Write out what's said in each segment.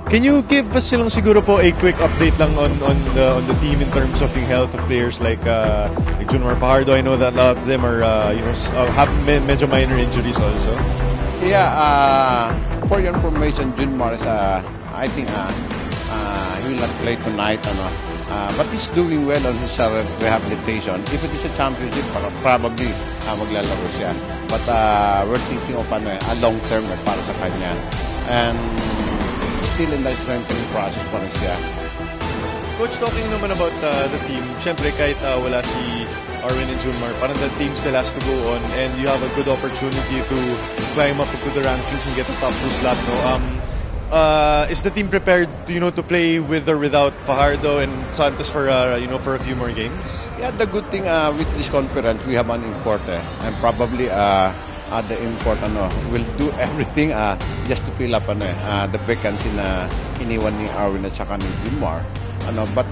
Can you give us lang siguro po a quick update lang on the team in terms of yung health of players like Junmar Fajardo? I know that a lot of them are have medyo minor injuries also. Yeah, for your information, Junmar is I think he will not play tonight, but he's doing well on his rehabilitation. If it is a championship, probably maglalaro siya. But we're thinking of a long term para sa kanya. And still in the strengthening process pa rin siya. Coach, talking naman about the team, syempre kahit wala si Arwin and Junmar, parang the team still has to go on and you have a good opportunity to climb up into the rankings and get the top 2 slot. No? Is the team prepared to play with or without Fajardo and Santos for for a few more games? Yeah, the good thing with this conference, we have an import and probably the import will do everything just to fill up the vacancy na iniwan ni Arwin at saka ni Junmar. But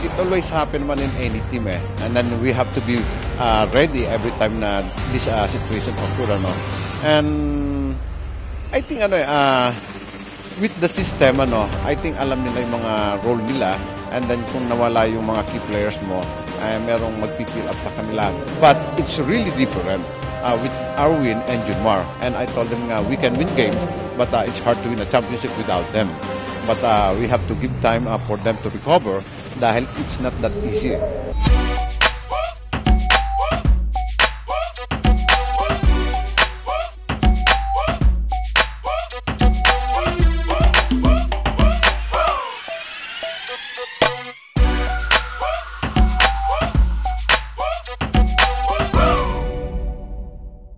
it always happen man in any team and then we have to be ready every time na this situation occur. And I think with the system I think alam nila yung mga role nila, and then kung nawala yung mga key players mo merong magpipill up sa kanila, but it's really different with Arwin and Junmar, and I told them we can win games, but it's hard to win a championship without them. But we have to give time for them to recover dahil it's not that easy.